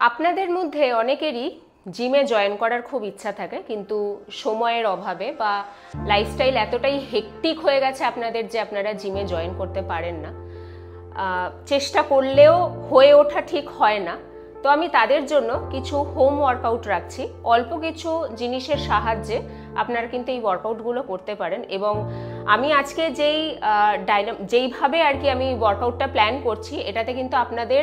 আপনাদের মধ্যে অনেকেরই জিমে জয়েন করার খুব ইচ্ছা থাকে, কিন্তু সময়ের অভাবে বা লাইফস্টাইল এতটাই হেক্টিক হয়ে গেছে আপনাদের যে আপনারা জিমে জয়েন করতে পারেন না। চেষ্টা করলেও হয়ে ওঠা ঠিক হয় না। তো আমি তাদের জন্য কিছু হোম ওয়ার্কআউট রাখছি। অল্প কিছু জিনিসের সাহায্যে আপনারা কিন্তু এই ওয়ার্কআউটগুলো করতে পারেন। এবং আমি আজকে যেইভাবে আর কি আমি ওয়ার্কআউটটা প্ল্যান করছি, এটাতে কিন্তু আপনাদের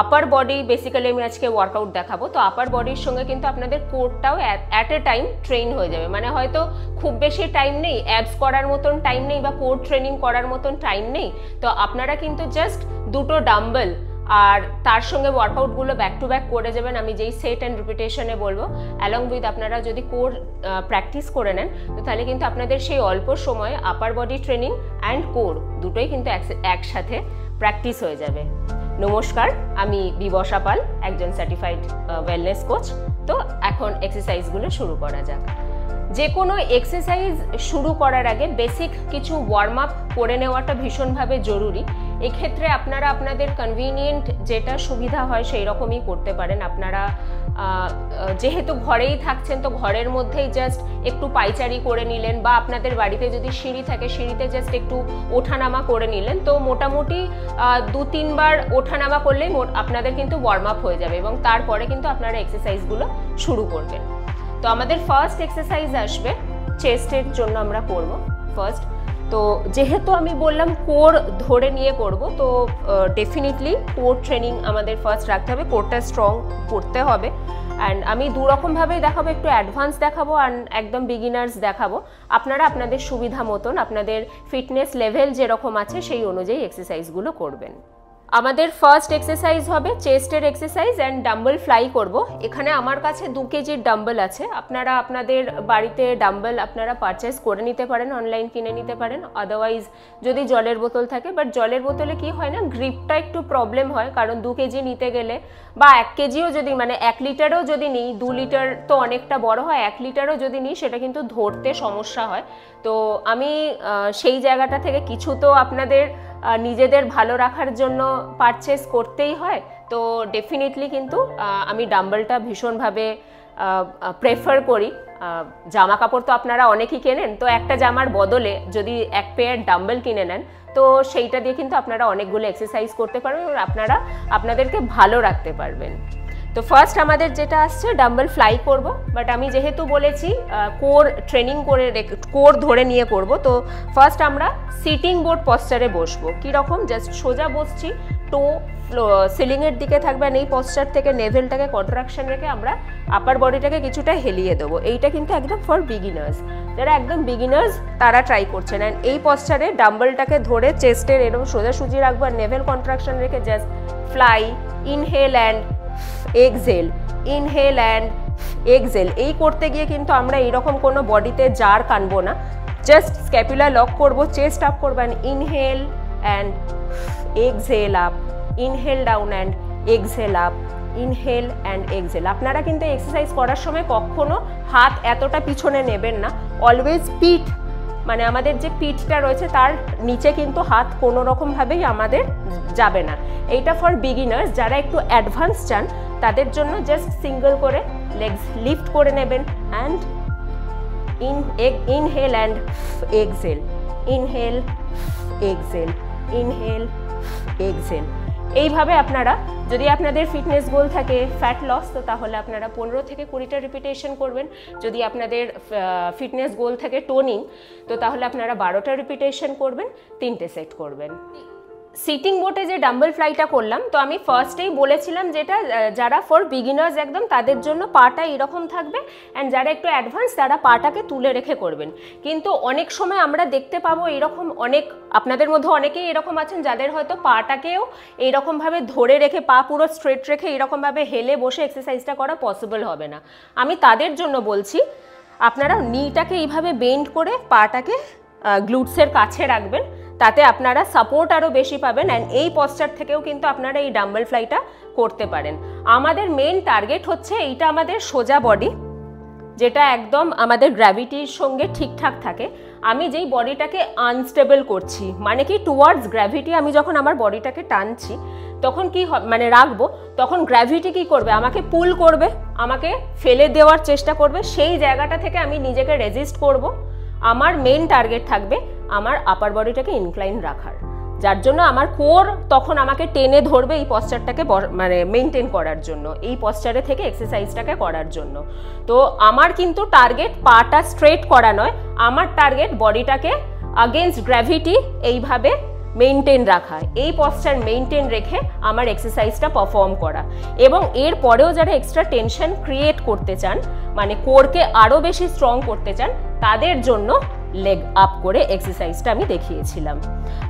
আপার বডি বেসিক্যালি আমি আজকে ওয়ার্কআউট দেখাবো। তো আপার বডির সঙ্গে কিন্তু আপনাদের কোরটাও অ্যাট এ টাইম ট্রেন হয়ে যাবে। মানে হয়তো খুব বেশি টাইম নেই, অ্যাবস করার মতন টাইম নেই বা কোর ট্রেনিং করার মতন টাইম নেই, তো আপনারা কিন্তু জাস্ট দুটো ডাম্বেল আর তার সঙ্গে ওয়ার্কআউটগুলো ব্যাক টু ব্যাক করে যাবেন। আমি যেই সেট অ্যান্ড রিপিটেশনে বলবো, অ্যালং উইথ আপনারা যদি কোর প্র্যাকটিস করে নেন, তো তাহলে কিন্তু আপনাদের সেই অল্প সময়ে আপার বডি ট্রেনিং অ্যান্ড কোর দুটোই কিন্তু একসাথে প্র্যাকটিস হয়ে যাবে। নমস্কার, আমি বিবশা পাল, একজন সার্টিফাইড ওয়েলনেস কোচ। তো এখন এক্সারসাইজগুলো শুরু করা যাক। যে কোনো এক্সারসাইজ শুরু করার আগে বেসিক কিছু ওয়ার্ম আপ করে নেওয়াটা ভীষণভাবে জরুরি। এক্ষেত্রে আপনারা আপনাদের কনভিনিয়েন্ট যেটা সুবিধা হয় সেই রকমই করতে পারেন। আপনারা যেহেতু ঘরেই থাকছেন, তো ঘরের মধ্যেই জাস্ট একটু পাইচারি করে নিলেন, বা আপনাদের বাড়িতে যদি সিঁড়ি থাকে সিঁড়িতে জাস্ট একটু ওঠানামা করে নিলেন। তো মোটামুটি 2-3 বার ওঠানামা করলেই আপনাদের কিন্তু ওয়ার্ম আপ হয়ে যাবে, এবং তারপরে কিন্তু আপনারা এক্সারসাইজগুলো শুরু করবেন। তো আমাদের ফার্স্ট এক্সারসাইজ আসবে চেস্টের জন্য আমরা করব ফার্স্ট। তো যেহেতু আমি বললাম কোর ধরে নিয়ে করব, তো ডেফিনেটলি কোর ট্রেনিং আমাদের ফার্স্ট রাখতে হবে, কোরটা স্ট্রং করতে হবে। অ্যান্ড আমি দুরকমভাবেই দেখাবো, একটু অ্যাডভান্স দেখাবো আর একদম বিগিনার্স দেখাবো। আপনারা আপনাদের সুবিধা মতন আপনাদের ফিটনেস লেভেল যেরকম আছে সেই অনুযায়ী এক্সারসাইজগুলো করবেন। আমাদের ফার্স্ট এক্সারসাইজ হবে চেস্টের এক্সারসাইজ অ্যান্ড ডাম্বেল ফ্লাই করব। এখানে আমার কাছে 2 কেজির ডাম্বেল আছে। আপনারা আপনাদের বাড়িতে ডাম্বেল আপনারা পারচেস করে নিতে পারেন, অনলাইন কিনে নিতে পারেন। আদারওয়াইজ যদি জলের বোতল থাকে, বাট জলের বোতলে কি হয় না, গ্রিপটা একটু প্রবলেম হয়, কারণ 2 কেজি নিতে গেলে বা 1 কেজিও যদি, মানে 1 লিটারও যদি নিই, 2 লিটার তো অনেকটা বড় হয়, 1 লিটারও যদি নিই সেটা কিন্তু ধরতে সমস্যা হয়। তো আমি সেই জায়গাটা থেকে কিছু তো আপনাদের নিজেদের ভালো রাখার জন্য পারচেস করতেই হয়। তো ডেফিনেটলি কিন্তু আমি ডাম্বেলটা ভীষণভাবে প্রেফার করি। জামা কাপড় তো আপনারা অনেকেই কেনেন, তো একটা জামার বদলে যদি 1 পেয়ার ডাম্বেল কিনে নেন, তো সেইটা দিয়ে কিন্তু আপনারা অনেকগুলো এক্সারসাইজ করতে পারবেন এবং আপনারা আপনাদেরকে ভালো রাখতে পারবেন। তো ফার্স্ট আমাদের যেটা আসছে ডাম্বেল ফ্লাই করব, বাট আমি যেহেতু বলেছি কোর ট্রেনিং করে কোর ধরে নিয়ে করব, তো ফার্স্ট আমরা সিটিং বোর্ড পশ্চারে বসবো। কীরকম, জাস্ট সোজা বসছি, টো সিলিংয়ের দিকে থাকবে, আর এই পশ্চার থেকে নেভেলটাকে কন্ট্রাকশন রেখে আমরা আপার বডিটাকে কিছুটা হেলিয়ে দেবো। এইটা কিন্তু একদম ফর বিগিনার্স, যারা একদম বিগিনার্স তারা ট্রাই করছেন। অ্যান্ড এই পশ্চারে ডাম্বেলটাকে ধরে চেস্টের এরকম সোজাসুজি রাখবো, আর নেভেল কন্ট্রাকশন রেখে just fly, inhale and exhale, inhale and exhale. এই করতে গিয়ে কিন্তু আমরা এরকম কোনো বডিতে জার কানবো না, জাস্ট স্ক্যাপুলা লক করবো, চেস্ট আপ করবো, and inhale and exhale up, inhale down and exhale up, inhale and exhale. আপনারা কিন্তু এক্সারসাইজ করার সময় কখনো হাত এতটা পিছনে নেবেন না, অলওয়েজ পিঠ, মানে আমাদের যে পিঠটা রয়েছে তার নিচে কিন্তু হাত কোনো রকমভাবেই আমাদের যাবে না। এইটা ফর বিগিনার্স। যারা একটু অ্যাডভান্স চান তাদের জন্য জাস্ট সিঙ্গল করে লেগস লিফট করে নেবেন, and inhale and exhale, inhale exhale, inhale exhale. এইভাবে আপনারা, যদি আপনাদের ফিটনেস গোল থাকে ফ্যাট লস, তো তাহলে আপনারা 15 থেকে 20টা রিপিটেশন করবেন। যদি আপনাদের ফিটনেস গোল থাকে টোনিং, তো তাহলে আপনারা 12টা রিপিটেশন করবেন, 3টে সেট করবেন। সিটিং বোর্ডে যে ডাম্বেল ফ্লাইটা করলাম, তো আমি ফার্স্টেই বলেছিলাম যেটা যারা ফর বিগিনার্স একদম তাদের জন্য পাটা এরকম থাকবে, অ্যান্ড যারা একটু অ্যাডভান্স তারা পাটাকে তুলে রেখে করবেন। কিন্তু অনেক সময় আমরা দেখতে পাবো এরকম, অনেক আপনাদের মধ্যে অনেকেই এরকম আছেন যাদের হয়তো পাটাকেও এইরকমভাবে ধরে রেখে, পা পুরো স্ট্রেট রেখে এরকমভাবে হেলে বসে এক্সারসাইজটা করা পসিবল হবে না। আমি তাদের জন্য বলছি, আপনারা নিটাকে এইভাবে বেন্ড করে পাটাকে গ্লুটসের কাছে রাখবেন, তাতে আপনারা সাপোর্ট আরও বেশি পাবেন। অ্যান্ড এই পশ্চার থেকেও কিন্তু আপনারা এই ডাম্বেল ফ্লাইটা করতে পারেন। আমাদের মেন টার্গেট হচ্ছে এইটা আমাদের সোজা বডি, যেটা একদম আমাদের গ্র্যাভিটির সঙ্গে ঠিকঠাক থাকে। আমি যেই বডিটাকে আনস্টেবল করছি, মানে কি টুয়ার্ডস গ্র্যাভিটি আমি যখন আমার বডিটাকে টানছি তখন কি মানে রাখবো, তখন গ্র্যাভিটি কি করবে, আমাকে পুল করবে, আমাকে ফেলে দেওয়ার চেষ্টা করবে। সেই জায়গাটা থেকে আমি নিজেকে রেজিস্ট করব। আমার মেইন টার্গেট থাকবে আমার আপার বডিটাকে ইনক্লাইন রাখার, যার জন্য আমার কোর তখন আমাকে টেনে ধরবে এই পশ্চারটাকে মানে মেনটেন করার জন্য, এই পশ্চারে থেকে এক্সারসাইজটাকে করার জন্য। তো আমার কিন্তু টার্গেট পাটা স্ট্রেট করা নয়, আমার টার্গেট বডিটাকে আগেনস্ট গ্র্যাভিটি এইভাবে মেনটেন রাখা, এই পশ্চার মেনটেন রেখে আমার এক্সারসাইজটা পারফর্ম করা। এবং এর পরেও যারা এক্সট্রা টেনশন ক্রিয়েট করতে চান, মানে কোরকে আরও বেশি স্ট্রং করতে চান, তাদের জন্য লেগ আপ করে এক্সারসাইজটা আমি দেখিয়েছিলাম।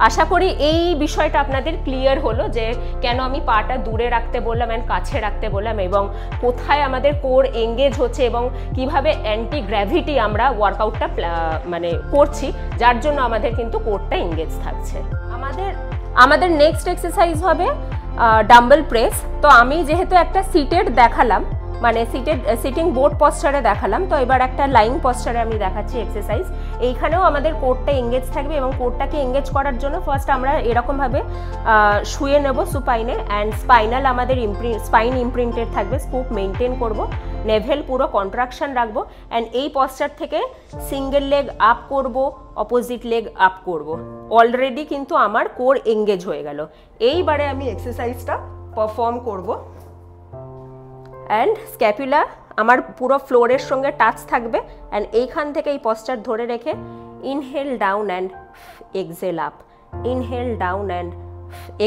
আশা করি এই বিষয়টা আপনাদের ক্লিয়ার হলো যে কেন আমি পাটা দূরে রাখতে বললাম অ্যান্ড কাছে রাখতে বললাম, এবং কোথায় আমাদের কোর এঙ্গেজ হচ্ছে এবং কিভাবে অ্যান্টি গ্র্যাভিটি আমরা ওয়ার্কআউটটা মানে করছি, যার জন্য আমাদের কিন্তু কোরটা এঙ্গেজ থাকছে। আমাদের নেক্সট এক্সারসাইজ হবে ডাম্বেল প্রেস। তো আমি যেহেতু একটা সিটেড দেখালাম, মানে সিটিং বোর্ড পশ্চারে দেখালাম, তো এবার একটা লাইং পশ্চারে আমি দেখাচ্ছি এক্সারসাইজ। এইখানেও আমাদের কোরটা এঙ্গেজ থাকবে এবং কোরটাকে এঙ্গেজ করার জন্য ফার্স্ট আমরা এরকমভাবে শুয়ে নেব সুপাইনে, অ্যান্ড স্পাইনাল আমাদের স্পাইন ইমপ্রিন্টেড থাকবে, স্কুপ মেনটেন করব, নেভেল পুরো কন্ট্রাকশন রাখবো, অ্যান্ড এই পশ্চার থেকে সিঙ্গেল লেগ আপ করব, অপোজিট লেগ আপ করব। অলরেডি কিন্তু আমার কোর এঙ্গেজ হয়ে গেল। এইবারে আমি এক্সারসাইজটা পারফর্ম করব, অ্যান্ড স্ক্যাপুলা আমার পুরো ফ্লোরের সঙ্গে টাচ থাকবে, অ্যান্ড এইখান থেকে এই পশ্চার ধরে রেখে inhale down and exhale up, inhale down and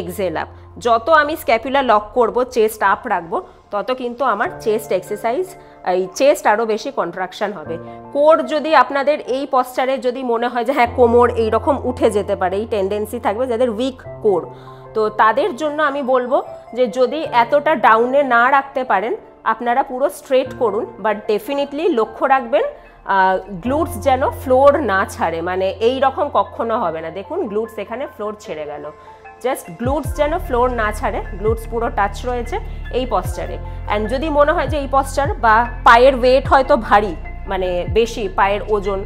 exhale up. যত আমি স্ক্যাপুলা লক করব, চেস্ট আপ রাখবো, তত কিন্তু আমার চেস্ট এক্সারসাইজ, এই চেস্ট আরও বেশি কন্ট্রাকশন হবে। কোর যদি আপনাদের এই পশ্চারে যদি মনে হয় যে হ্যাঁ কোমর এইরকম উঠে যেতে পারে, এই টেন্ডেন্সি থাকবে যাদের উইক কোর, তো তাদের জন্য আমি বলবো যে যদি এতটা ডাউনে না রাখতে পারেন, আপনারা পুরো স্ট্রেট করুন, বাট ডেফিনেটলি লক্ষ্য রাখবেন গ্লুটস যেন ফ্লোর না ছাড়ে, মানে এই রকম কখনো হবে না। দেখুন গ্লুটস এখানে ফ্লোর ছেড়ে গেল, জাস্ট গ্লুটস যেন ফ্লোর না ছাড়ে, গ্লুটস পুরো টাচ রয়েছে এই পশ্চারে। অ্যান্ড যদি মনে হয় যে এই পশ্চার বা পায়ের ওয়েট হয়তো ভারী, মানে বেশি পায়ের ওজন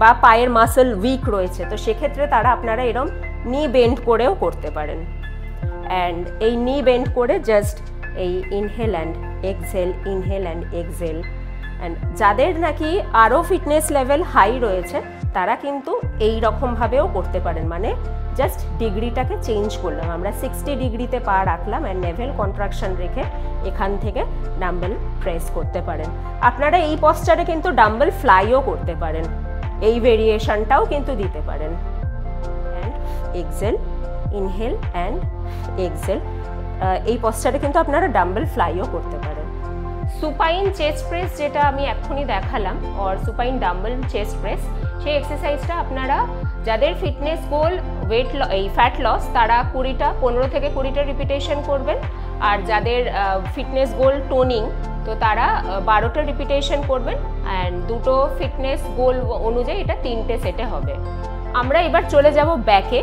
বা পায়ের মাসল উইক রয়েছে, তো সেক্ষেত্রে আপনারা এরকম নি বেন্ড করেও করতে পারেন। অ্যান্ড এই নি বেন্ড করে জাস্ট এই inhale and exhale, inhale and exhale. And যাদের নাকি আরও ফিটনেস লেভেল হাই রয়েছে, তারা কিন্তু এই রকমভাবেও করতে পারেন, মানে জাস্ট ডিগ্রিটাকে চেঞ্জ করলাম, আমরা 60 ডিগ্রিতে পা রাখলাম, অ্যান্ড নেভেল কন্ট্রাকশন রেখে এখান থেকে ডাম্বেল প্রেস করতে পারেন। আপনারা এই পশ্চারে কিন্তু ডাম্বেল ফ্লাইও করতে পারেন, এই ভেরিয়েশনটাও কিন্তু দিতে পারেন। And exhale, inhale and exhale, এই পশ্চারে কিন্তু আপনারা ডাম্বেল ফ্লাইও করতে পারেন। সুপাইন চেস্ট প্রেস যেটা আমি এক্ষুনি দেখালাম, or supine dumbbell chest press, সেই এক্সারসাইজটা আপনারা যাদের ফিটনেস গোল ওয়েট এই ফ্যাট লস, তারা 15 থেকে 20টা রিপিটেশন করবেন, আর যাদের ফিটনেস গোল টোনিং, তো তারা 12টা রিপিটেশন করবেন, অ্যান্ড দুটো ফিটনেস গোল অনুযায়ী এটা 3টে সেটে হবে। আমরা এবার চলে যাব ব্যাকে।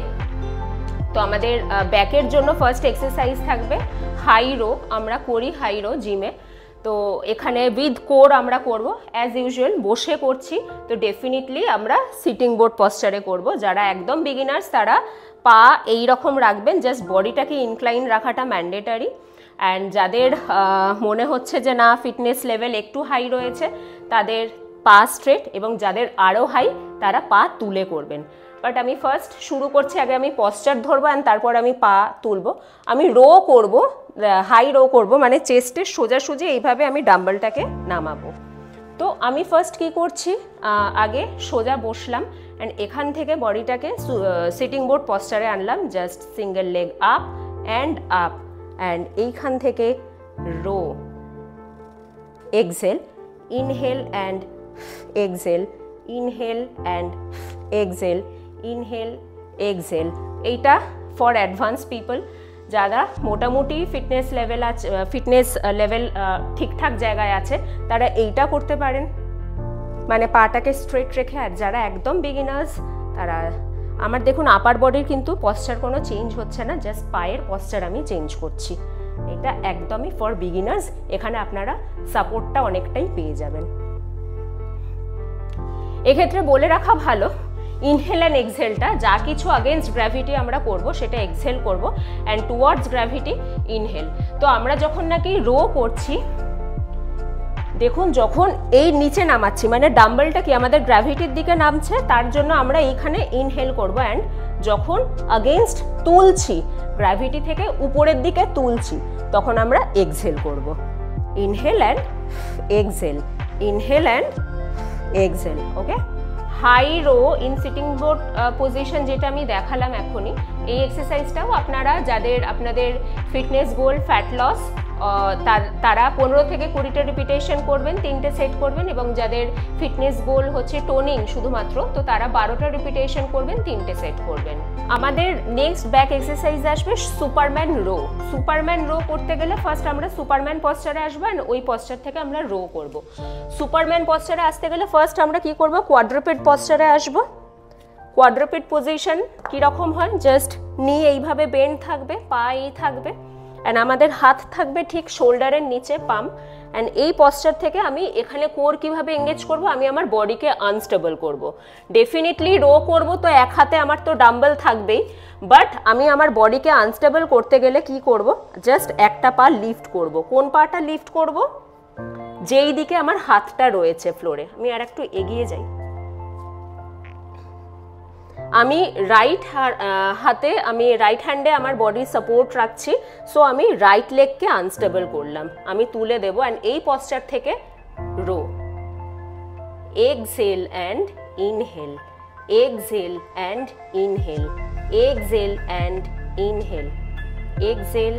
তো আমাদের ব্যাকের জন্য ফার্স্ট এক্সারসাইজ থাকবে হাই রো, আমরা করি হাই রো জিমে। তো এখানে উইথ কোর আমরা করব, অ্যাজ ইউজুয়াল বসে করছি, তো ডেফিনেটলি আমরা সিটিং বোর্ড পশ্চারে করব। যারা একদম বিগিনার্স তারা পা এই রকম রাখবেন, জাস্ট বডিটাকে ইনক্লাইন রাখাটা ম্যান্ডেটারি। অ্যান্ড যাদের মনে হচ্ছে যে না ফিটনেস লেভেল একটু হাই রয়েছে, তাদের পা স্ট্রেট, এবং যাদের আরও হাই তারা পা তুলে করবেন। বাট আমি ফার্স্ট শুরু করছি, আগে আমি পশ্চার ধরবো অ্যান্ড তারপর আমি পা তুলবো। আমি রো করব, হাই রো করব, মানে চেস্টের সোজাসুজি এইভাবে আমি ডাম্বেলটাকে নামাবো। তো আমি ফার্স্ট কি করছি, আগে সোজা বসলাম, অ্যান্ড এখান থেকে বডিটাকে সিটিং বোর্ড পশ্চারে আনলাম, just single leg up and up, and এইখান থেকে row, exhale, inhale and exhale, inhale and exhale, inhale exhale. এইটা ফর অ্যাডভান্স পিপল, যারা মোটামুটি ফিটনেস লেভেল ঠিকঠাক জায়গায় আছে, তারা এইটা করতে পারেন, মানে পাটাকে স্ট্রেট রেখে। আর যারা একদম বিগিনার্স, তারা আমার দেখুন আপার বডির কিন্তু পশ্চার কোনো চেঞ্জ হচ্ছে না, জাস্ট পায়ের পশ্চার আমি চেঞ্জ করছি। এটা একদমই ফর বিগিনার্স, এখানে আপনারা সাপোর্টটা অনেকটাই পেয়ে যাবেন। এক্ষেত্রে বলে রাখা ভালো, ইনহেল অ্যান্ড এক্সহেলটা যা কিছু আগেনস্ট গ্র্যাভিটি আমরা করব সেটা এক্সহেল করব, অ্যান্ড টুয়ার্ডস গ্র্যাভিটি ইনহেল। তো আমরা যখন নাকি রো করছি, দেখুন যখন এই নিচে নামাচ্ছি মানে ডাম্বেলটা কি আমাদের গ্র্যাভিটির দিকে নামছে, তার জন্য আমরা এইখানে ইনহেল করব, অ্যান্ড যখন আগেনস্ট তুলছি গ্র্যাভিটি থেকে উপরের দিকে তুলছি তখন আমরা এক্সহেল করব। Inhale and exhale, inhale and exhale. Okay, high row in sitting boat position যেটা আমি দেখালাম এখনই, এই এক্সারসাইজটাও আপনারা যাদের আপনাদের ফিটনেস গোল ফ্যাট লস তারা 15 থেকে 20টা রিপিটেশন করবেন, 3টে সেট করবেন, এবং যাদের ফিটনেস গোল হচ্ছে টোনিং শুধুমাত্র, তো তারা 12টা রিপিটেশন করবেন, 3টে সেট করবেন। আমাদের নেক্সট ব্যাক এক্সারসাইজ আসবে সুপারম্যান রো। সুপারম্যান রো করতে গেলে ফার্স্ট আমরা সুপারম্যান পশ্চারে আসবো, অ্যান্ড ওই পশ্চার থেকে আমরা রো করব। সুপারম্যান পশ্চারে আসতে গেলে ফার্স্ট আমরা কি করব, কোয়াড্রুপেড পশ্চারে আসবো। কোয়াড্রুপেড পজিশন কীরকম হয়, জাস্ট নি এইভাবে বেন্ড থাকবে, পা এই থাকবে, অ্যান্ড আমাদের হাত থাকবে ঠিক শোল্ডারের নিচে, পাম, অ্যান্ড এই পশ্চার থেকে আমি এখানে কোর কিভাবে এঙ্গেজ করব, আমি আমার বডিকে আনস্টেবল করব। ডেফিনেটলি রো করব তো এক হাতে আমার তো ডাম্বেল থাকবেই, বাট আমি আমার বডিকে আনস্টেবল করতে গেলে কি করব, জাস্ট একটা পা লিফট করব। কোন পাটা লিফট করব, যেই দিকে আমার হাতটা রয়েছে ফ্লোরে। আমি আর একটু এগিয়ে যাই, আমি রাইট হাতে আমি রাইট হ্যান্ডে আমার বডি সাপোর্ট রাখছি, সো আমি রাইট লেগকে আনস্টেবল করলাম, আমি তুলে দেবো, অ্যান্ড এই পশ্চার থেকে row. Exhale and inhale, exhale and inhale, exhale and inhale, exhale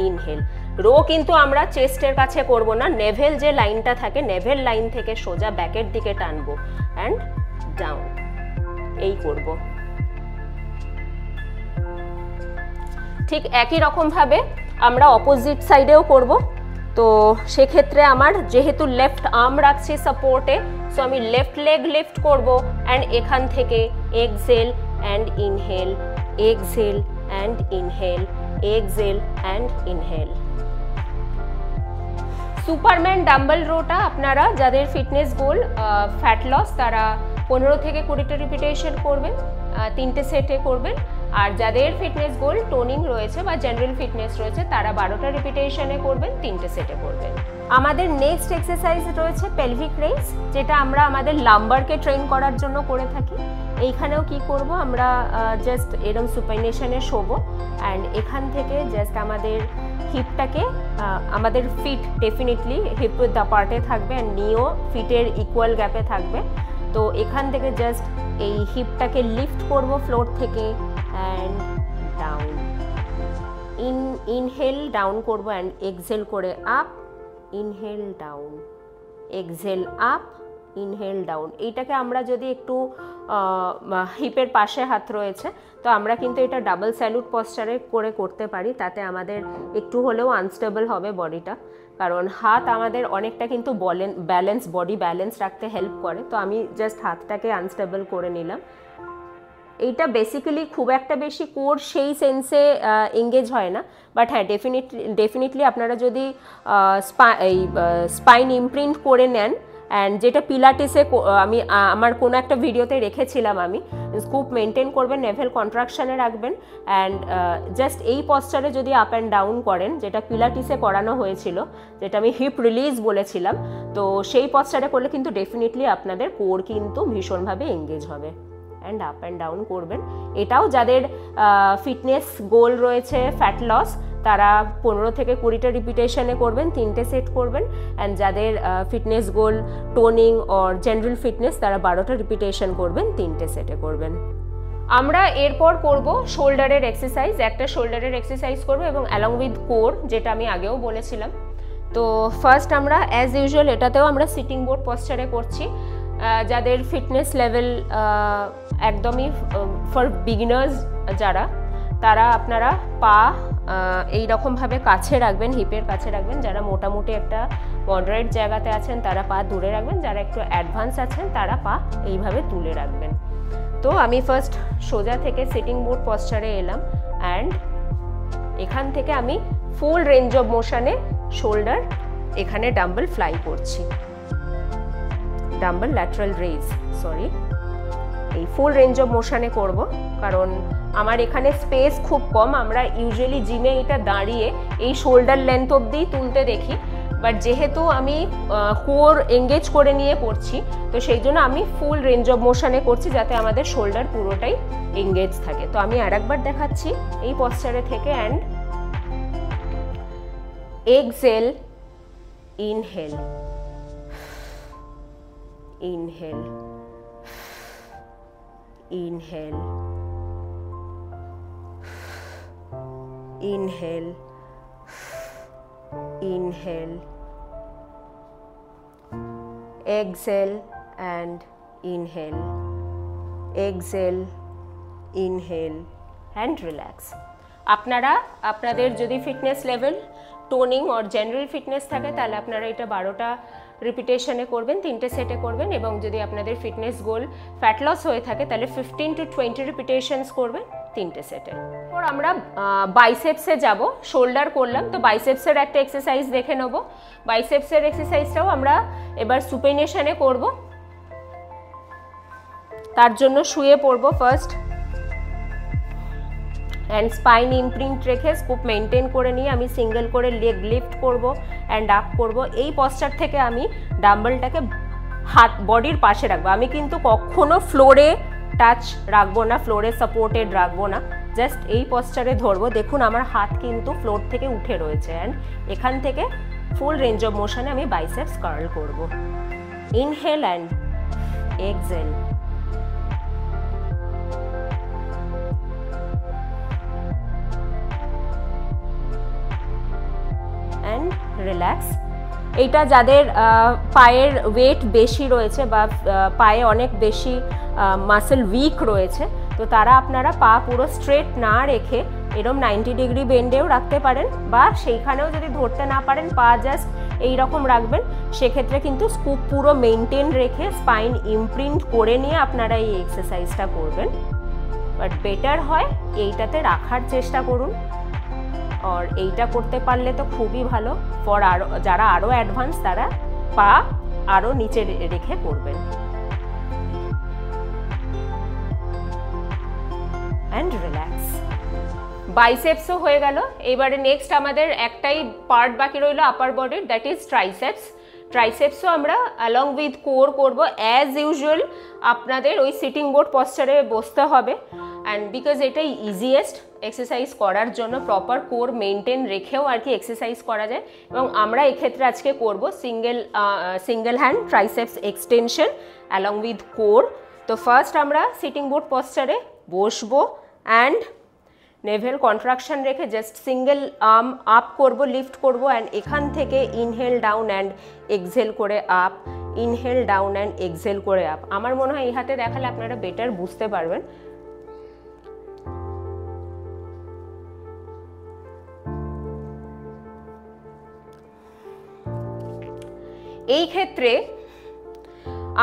inhale. Row কিন্তু আমরা চেস্টের কাছে করব না, নেভেল যে লাইনটা থাকে নেভেল লাইন থেকে সোজা ব্যাকের দিকে টানবো, অ্যান্ড ডাউন, এই করব। ঠিক একই রকমভাবে আমরা অপোজিট সাইডেও করব। তো সেক্ষেত্রে আমার যেহেতু লেফট আর্ম রাখছি সাপোর্টে, সো আমি লেফট লেগ লিফট করব, অ্যান্ড এখান থেকে exhale and inhale, exhale and inhale, exhale and inhale. Superman dumbbell rota আপনারা যাদের ফিটনেস গোল ফ্যাট লস তারা 15 থেকে 20টা রিপিটেশন করবেন, 3টে সেটে করবেন, আর যাদের ফিটনেস গোল টোনিং রয়েছে বা জেনারেল ফিটনেস রয়েছে তারা 12টা রিপিটেশনে করবেন, 3টে সেটে করবেন। আমাদের নেক্সট এক্সারসাইজ রয়েছে পেলভিক রেইজ, যেটা আমরা আমাদের লাম্বারকে ট্রেন করার জন্য করে থাকি। এইখানেও কি করব, আমরা জাস্ট এরকম সুপাইনেশনে শোবো, অ্যান্ড এখান থেকে জাস্ট আমাদের হিপটাকে আমাদের fit definitely hip with the পার্টে থাকবে, অ্যান্ড নিও ফিটের ইকুয়াল গ্যাপে থাকবে। তো এখান থেকে জাস্ট এই হিপটাকে লিফট করব ফ্লোর থেকে, অ্যান্ড ডাউন, ইনহেল ডাউন করব, অ্যান্ড এক্সহেল করে up, inhale down, exhale up, inhale down. এইটাকে আমরা যদি একটু হিপের পাশে হাত রয়েছে তো আমরা কিন্তু এটা ডাবল স্যালুট পশ্চারে করে করতে পারি, তাতে আমাদের একটু হলেও আনস্টেবল হবে বডিটা, কারণ হাত আমাদের অনেকটা কিন্তু ব্যালেন্স বডি ব্যালেন্স রাখতে হেল্প করে। তো আমি জাস্ট হাতটাকে আনস্টেবল করে নিলাম। এইটা বেসিক্যালি খুব একটা বেশি কোর সেই সেন্সে এঙ্গেজ হয় না, বাট হ্যাঁ ডেফিনেটলি আপনারা যদি স্পাইন ইমপ্রিন্ট করে নেন, অ্যান্ড যেটা পিলাটিসে আমি আমার কোনো একটা ভিডিওতে রেখেছিলাম, আমি স্কুপ মেনটেন করবেন, নেভেল কন্ট্রাকশানে রাখবেন, অ্যান্ড জাস্ট এই পশ্চারে যদি আপ অ্যান্ড ডাউন করেন, যেটা পিলাটিসে করানো হয়েছিল, যেটা আমি হিপ রিলিজ বলেছিলাম, তো সেই পশ্চারে করলে কিন্তু ডেফিনেটলি আপনাদের কোর কিন্তু ভীষণভাবে এঙ্গেজ হবে, অ্যান্ড আপ অ্যান্ড ডাউন করবেন। এটাও যাদের ফিটনেস গোল রয়েছে ফ্যাট লস তারা 15 থেকে 20টা রিপিটেশনে করবেন, 3টে সেট করবেন, অ্যান্ড যাদের fitness goal toning or general fitness তারা 12টা রিপিটেশন করবেন, 3টে সেটে করবেন। আমরা এরপর করব শোল্ডারের এক্সারসাইজ, একটা শোল্ডারের এক্সারসাইজ করব এবং অ্যালং উইথ কোর, যেটা আমি আগেও বলেছিলাম। তো ফার্স্ট আমরা অ্যাজ ইউজুয়াল এটাতেও আমরা সিটিং বোর্ড পশ্চারে করছি। যাদের ফিটনেস লেভেল একদমই ফর বিগিনার্স যারা, তারা আপনারা পা এই রকমভাবে কাছে রাখবেন, হিপের কাছে রাখবেন। যারা মোটামুটি একটা মডারেট জায়গাতে আছেন তারা পা দূরে রাখবেন, যারা একটু অ্যাডভান্স আছেন তারা পা এইভাবে তুলে রাখবেন। তো আমি ফার্স্ট সোজা থেকে সিটিং বোর্ড পশ্চারে এলাম, অ্যান্ড এখান থেকে আমি ফুল রেঞ্জ অফ মোশনে শোল্ডার এখানে ডাম্বেল ফ্লাই করছি। ডাম্বল ল্যাটারাল রেজ, সরি, এই ফুল রেঞ্জ অফ মোশনে করব, কারণ আমার এখানে স্পেস খুব কম। আমরা ইউজুয়ালি জিমে এটা দাঁড়িয়ে এই শোল্ডার লেন্থ অবধিই তুলতে দেখি, বাট যেহেতু আমি কোর এঙ্গেজ করে নিয়ে করছি, তো সেই জন্য আমি ফুল রেঞ্জ অফ মোশনে করছি, যাতে আমাদের শোল্ডার পুরোটাই এঙ্গেজ থাকে। তো আমি আরেকবার দেখাচ্ছি এই পশ্চারে থেকে, and exhale, inhale, inhale, inhale, inhale, inhale, exhale and inhale, exhale, inhale and relax. আপনারা আপনাদের যদি fitness level toning or general fitness থাকে তাহলে আপনারা এটা 12টা রিপিটেশনে করবেন, 3টে সেটে করবেন, এবং যদি আপনাদের ফিটনেস গোল ফ্যাট লস হয়ে থাকে তাহলে 15 to 20 রিপিটেশনস করবেন 3টে সেটে। এরপর আমরা বাইসেপসে যাব। শোল্ডার করলাম, তো বাইসেপসের একটা এক্সারসাইজ দেখে নেব। বাইসেপসের এক্সারসাইজটাও আমরা এবার সুপিনেশনে করব। তার জন্য শুয়ে পড়ব ফার্স্ট, অ্যান্ড স্পাইন ইমপ্রিন্ট রেখে স্কুপ মেনটেন করে নিয়ে আমি সিঙ্গেল করে লেগ লিফট করব অ্যান্ড আপ করব। এই পশ্চার থেকে আমি ডাম্বলটাকে হাত বডির পাশে রাখবো। আমি কিন্তু কখনো ফ্লোরে টাচ রাখবো না, ফ্লোরে সাপোর্টেড রাখবো না, জাস্ট এই পশ্চারে ধরবো। দেখুন আমার হাত কিন্তু ফ্লোর থেকে উঠে রয়েছে, অ্যান্ড এখান থেকে ফুল রেঞ্জ অফ মোশনে আমি বাইসেপস কার্ল করব। Inhale and exhale, and relax. এইটা যাদের পায়ের ওয়েট বেশি রয়েছে বা পায়ে অনেক বেশি মাসেল উইক রয়েছে, তো তারা আপনারা পা পুরো স্ট্রেট না রেখে এরকম 90 ডিগ্রি বেন্ডেও রাখতে পারেন, বা সেইখানেও যদি ধরতে না পারেন পা জাস্ট এইরকম রাখবেন। সেক্ষেত্রে কিন্তু স্কুপ পুরো মেনটেন রেখে স্পাইন ইমপ্রিন্ট করে নিয়ে আপনারা এই এক্সারসাইজটা করবেন। বাট বেটার হয় এইটাতে রাখার চেষ্টা করুন, আর এইটা করতে পারলে তো খুবই ভালো। ফর আরও যারা আরও অ্যাডভান্স তারা পা আরও নিচে রেখে করবেন। And relax. বাইসেপসও হয়ে গেল। এবারে নেক্সট আমাদের একটাই পার্ট বাকি রইল আপার বডির, দ্যাট ইজ ট্রাইসেপস। ট্রাইসেপসও আমরা অ্যালং উইথ কোর করব। অ্যাজ ইউজুয়াল আপনাদের ওই সিটিং বোর্ড পশ্চারে বসতে হবে, অ্যান্ড বিকজ এটাই ইজিয়েস্ট এক্সারসাইজ করার জন্য, প্রপার কোর মেনটেন রেখেও আর কি এক্সারসাইজ করা যায়। এবং আমরা এক্ষেত্রে আজকে করব single hand triceps extension along with core. তো ফার্স্ট আমরা সিটিং বোর্ড পশ্চারে বসবো, অ্যান্ড নেভেল কন্ট্রাকশন রেখে জাস্ট সিঙ্গেল আর্ম আপ করব, লিফট করব, অ্যান্ড এখান থেকে ইনহেল ডাউন অ্যান্ড এক্সহেল করে up, inhale down and exhale করে আপ। আমার মনে হয় এই হাতে দেখালে আপনারা বেটার বুঝতে পারবেন। এই ক্ষেত্রে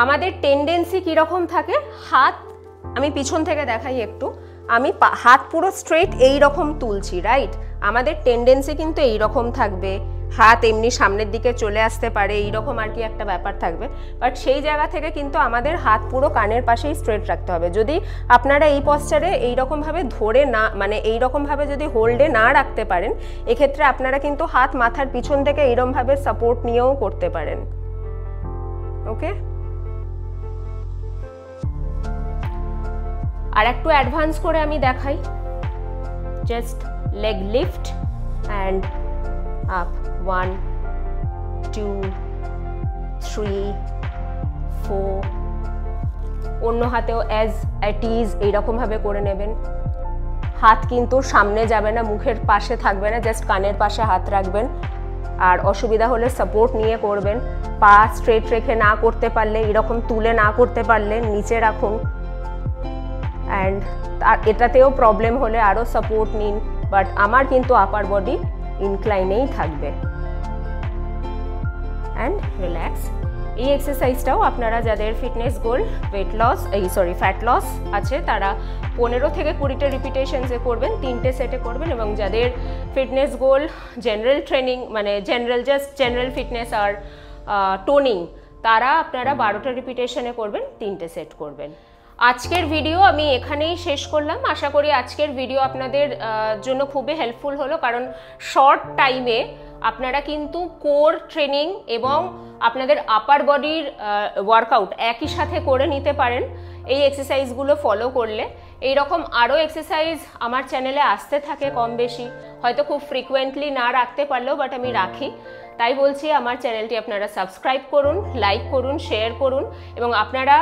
আমাদের টেন্ডেন্সি কীরকম থাকে, হাত আমি পিছন থেকে দেখাই একটু, আমি হাত পুরো স্ট্রেট এই রকম তুলছি, রাইট? আমাদের টেন্ডেন্সি কিন্তু এই রকম থাকবে, হাত এমনি সামনের দিকে চলে আসতে পারে, এইরকম আর কি একটা ব্যাপার থাকবে। বাট সেই জায়গা থেকে কিন্তু আমাদের হাত পুরো কানের পাশেই স্ট্রেট রাখতে হবে। যদি আপনারা এই পশ্চারে এইরকমভাবে ধরে না, মানে এইরকমভাবে যদি হোল্ডে না রাখতে পারেন, এক্ষেত্রে আপনারা কিন্তু হাত মাথার পিছন থেকে এইরকমভাবে সাপোর্ট নিয়েও করতে পারেন। ওকে, আর একটু অ্যাডভান্স করে আমি দেখাই। Just leg lift and up, 1 2 3 4। অন্য হাতেও অ্যাজ ইট ইজ এইরকমভাবে করে নেবেন। হাত কিন্তু সামনে যাবে না, মুখের পাশে থাকবে না, জাস্ট কানের পাশে হাত রাখবেন। আর অসুবিধা হলে সাপোর্ট নিয়ে করবেন। পা স্ট্রেট রেখে না করতে পারলে, এরকম তুলে না করতে পারলে নিচে রাখুন, অ্যান্ড এটাতেও প্রবলেম হলে আরও সাপোর্ট নিন। বাট আমার কিন্তু আপার বডি ইনক্লাইনেই থাকবে। And relax. এই এক্সারসাইজটাও আপনারা যাদের ফিটনেস গোল ফ্যাট লস আছে তারা 15 থেকে 20টা রিপিটেশনসে করবেন, 3টে সেটে করবেন। এবং যাদের ফিটনেস গোল জেনারেল ট্রেনিং, মানে জেনারেল ফিটনেস আর টোনিং, তারা আপনারা 12টা রিপিটেশনে করবেন, 3টে সেট করবেন। আজকের ভিডিও আমি এখানেই শেষ করলাম। আশা করি আজকের ভিডিও আপনাদের জন্য খুবই হেল্পফুল হলো, কারণ শর্ট টাইমে আপনারা কিন্তু কোর ট্রেনিং এবং আপনাদের আপার বডির ওয়ার্কআউট একই সাথে করে নিতে পারেন এই এক্সারসাইজগুলো ফলো করলে। এই রকম আরও এক্সারসাইজ আমার চ্যানেলে আসতে থাকে কম বেশি, হয়তো খুব ফ্রিকোয়েন্টলি না রাখতে পারলেও বাট আমি রাখি। তাই বলছি আমার চ্যানেলটি আপনারা সাবস্ক্রাইব করুন, লাইক করুন, শেয়ার করুন, এবং আপনারা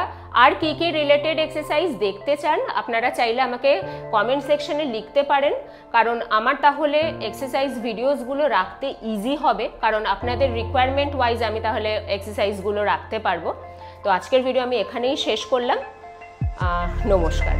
আর কী কী রিলেটেড এক্সারসাইজ দেখতে চান আপনারা চাইলে আমাকে কমেন্ট সেকশনে লিখতে পারেন, কারণ আমার তাহলে এক্সারসাইজ ভিডিওসগুলো রাখতে ইজি হবে, কারণ আপনাদের রিকোয়ারমেন্ট ওয়াইজ আমি তাহলে এক্সারসাইজগুলো রাখতে পারবো। তো আজকের ভিডিও আমি এখানেই শেষ করলাম। নমস্কার।